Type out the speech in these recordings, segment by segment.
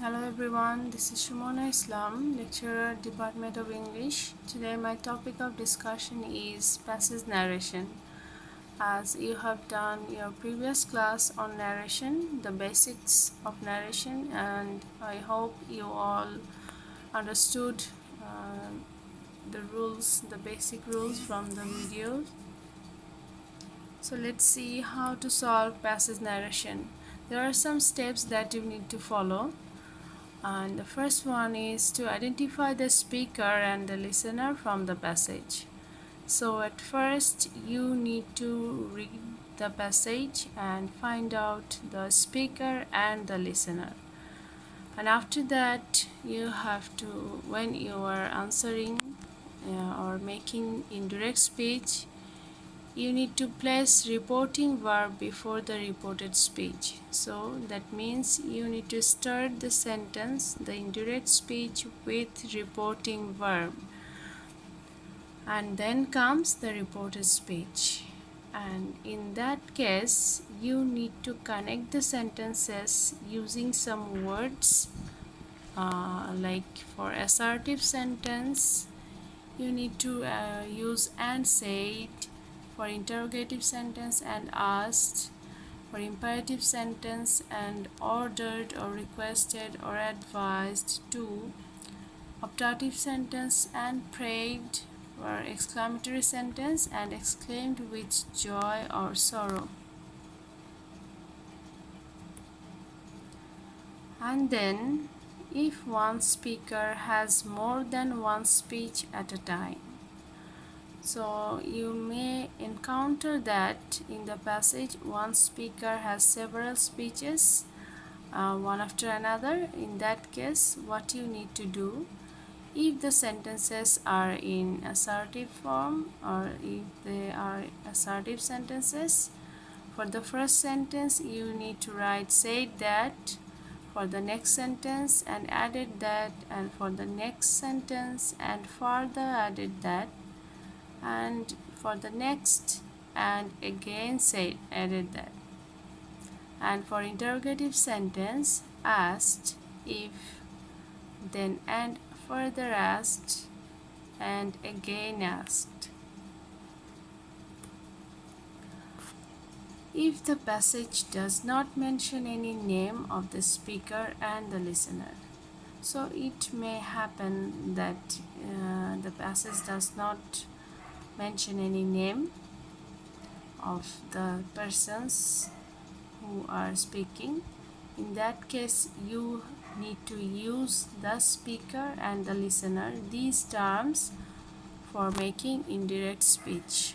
Hello everyone, this is Shumona Islam, lecturer, Department of English. Today my topic of discussion is passage narration. As you have done your previous class on narration, the basics of narration, and I hope you all understood uh, the rules, the basic rules from the video. So let's see how to solve passage narration. There are some steps that you need to follow. And the first one is to identify the speaker and the listener from the passage. So at first you need to read the passage and find out the speaker and the listener. And after that you have to, when you are answering or making indirect speech, you need to place reporting verb before the reported speech. So that means you need to start the sentence, the indirect speech, with reporting verb, and then comes the reported speech. And in that case you need to connect the sentences using some words, like for assertive sentence you need to use and said. For interrogative sentence and asked. For imperative sentence and ordered or requested or advised to. Optative sentence and prayed. For exclamatory sentence and exclaimed with joy or sorrow. And then if one speaker has more than one speech at a time. So you may encounter that in the passage one speaker has several speeches, one after another. In that case, what you need to do, if the sentences are in assertive form or if they are assertive sentences, for the first sentence you need to write said that, for the next sentence and added that, and for the next sentence and further added that, and for the next and again said added that. And for interrogative sentence, asked, if, then and further asked, and again asked. If the passage does not mention any name of the speaker and the listener, so it may happen that the passage does not mention any name of the persons who are speaking. In that case you need to use the speaker and the listener, these terms, for making indirect speech.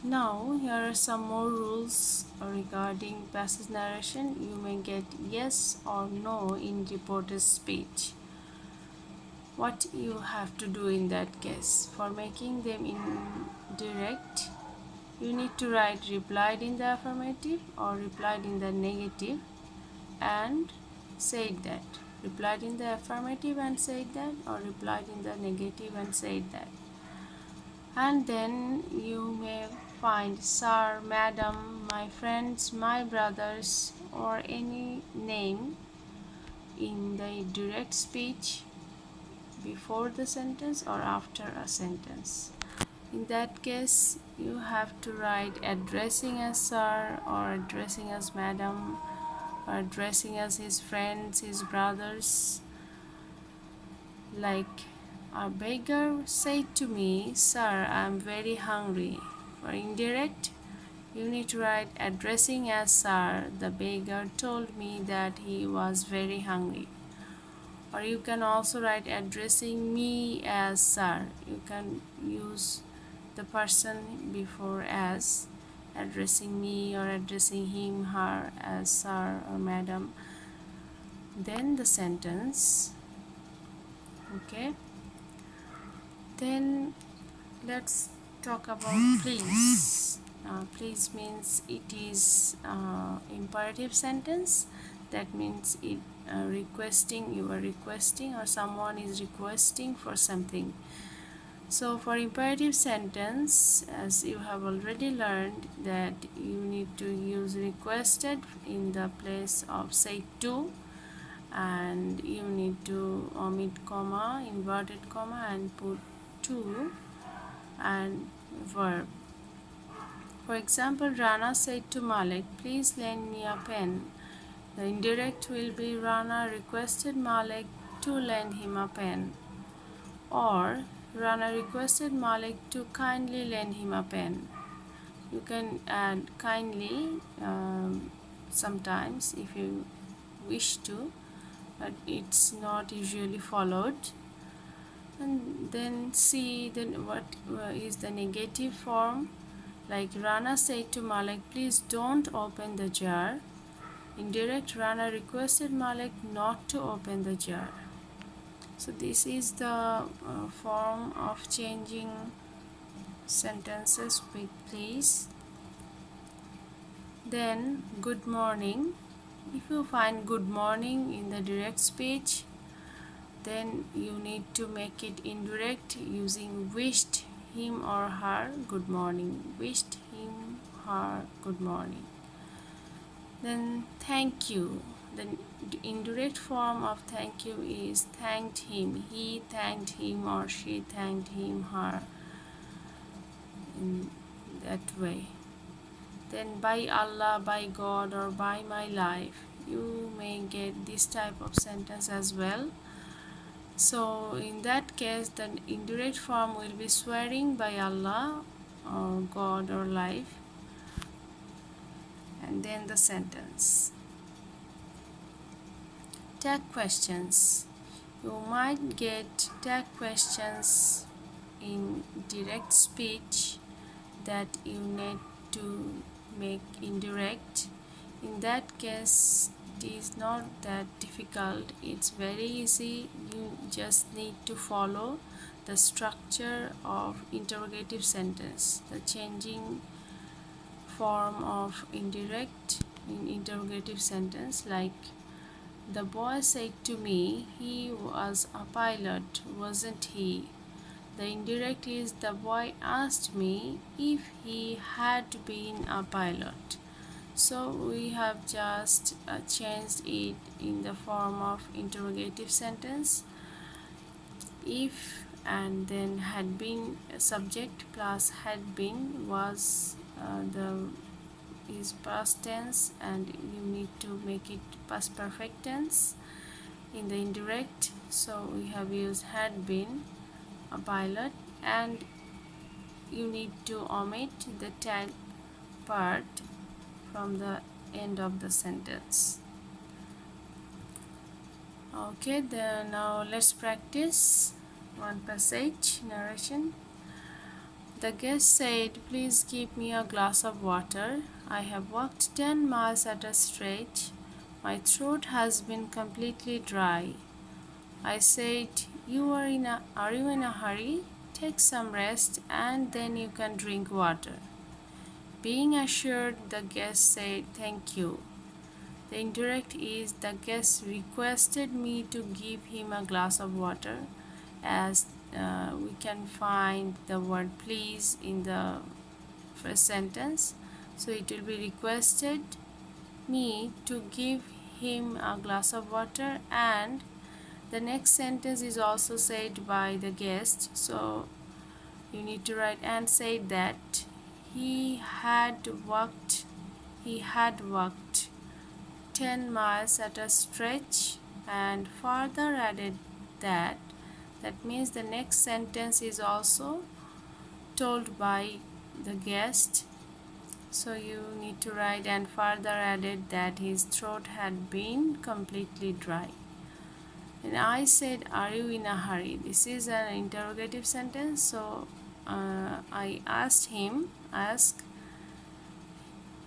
Now here are some more rules regarding passage narration. You may get yes or no in reported speech. What you have to do in that case, for making them indirect, you need to write replied in the affirmative or replied in the negative and said that. Replied in the affirmative and said that, or replied in the negative and said that. And then you may find sir, madam, my friends, my brothers, or any name in the direct speech before the sentence or after a sentence. In that case you have to write addressing as sir or addressing as madam or addressing as his friends, his brothers. Like, a beggar said to me, sir, I am very hungry. For indirect, you need to write addressing as sir, the beggar told me that he was very hungry. Or you can also write addressing me as sir. You can use the person before as, addressing me or addressing him, her as sir or madam. Then the sentence. Okay, then let's talk about please. Please means it is imperative sentence. That means it requesting, you are requesting or someone is requesting for something. So for imperative sentence, as you have already learned, that you need to use requested in the place of say to, and you need to omit comma, inverted comma, and put to and verb. For example, Rana said to Malik, please lend me a pen. The indirect will be Rana requested Malik to lend him a pen. Or Rana requested Malik to kindly lend him a pen. You can add kindly sometimes if you wish to, but it's not usually followed. And then see then what is the negative form. Like Rana said to Malik, please don't open the jar. Indirect, Rana requested Malik not to open the jar. So this is the form of changing sentences with please. Then good morning. If you find good morning in the direct speech, then you need to make it indirect using wished him or her good morning. Wished him, her good morning. Then thank you. The indirect form of thank you is thanked him. He thanked him or she thanked him, her, in that way. Then by Allah, by God, or by my life, you may get this type of sentence as well. So in that case, the indirect form will be swearing by Allah or God or life, and then the sentence. Tag questions. You might get tag questions in direct speech that you need to make indirect. In that case, it is not that difficult. It's very easy. You just need to follow the structure of interrogative sentence, the changing form of indirect in interrogative sentence. Like the boy said to me, he was a pilot, wasn't he? The indirect is the boy asked me if he had been a pilot. So we have just changed it in the form of interrogative sentence. If and then had been subject plus had been was the is past tense, and you need to make it past perfect tense in the indirect. So we have used had been a pilot, and you need to omit the tag part from the end of the sentence. Okay, then now let's practice one passage narration. The guest said, please give me a glass of water. I have walked 10 miles at a stretch. My throat has been completely dry. I said, are you in a hurry? Take some rest and then you can drink water. Being assured, the guest said, thank you. The indirect is the guest requested me to give him a glass of water, as we can find the word please in the first sentence. So it will be requested me to give him a glass of water, and the next sentence is also said by the guest. So you need to write and say that he had walked 10 miles at a stretch, and further added that. That means the next sentence is also told by the guest. So you need to write and further added that his throat had been completely dry. And I said, are you in a hurry? This is an interrogative sentence. So I asked,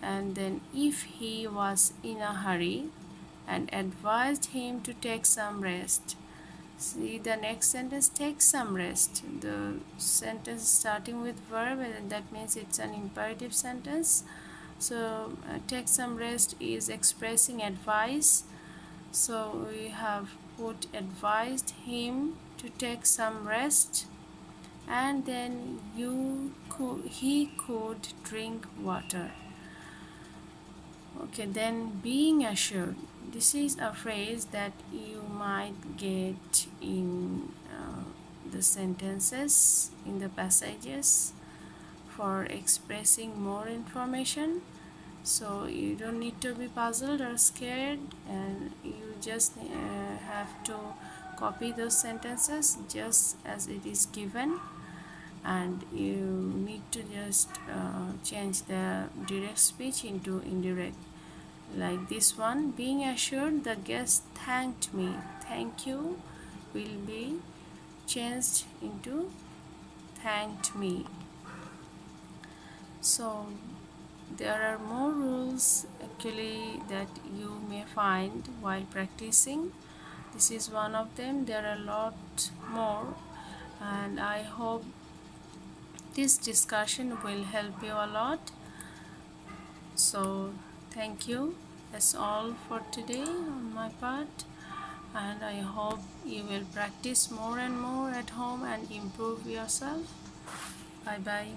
and then if he was in a hurry, and advised him to take some rest. See the next sentence, take some rest. The sentence starting with verb, and that means it's an imperative sentence. So take some rest is expressing advice. So we have put advised him to take some rest. and then he could drink water. Okay, then being assured. This is a phrase that you might get in the sentences, in the passages for expressing more information. So you don't need to be puzzled or scared, and you just have to copy those sentences just as it is given, and you need to just change the direct speech into indirect, like this one. Being assured, the guest thanked me. Thank you will be changed into thanked me. So there are more rules actually that you may find while practicing. This is one of them. There are a lot more, and I hope this discussion will help you a lot. So thank you. That's all for today on my part, and I hope you will practice more and more at home and improve yourself. Bye bye.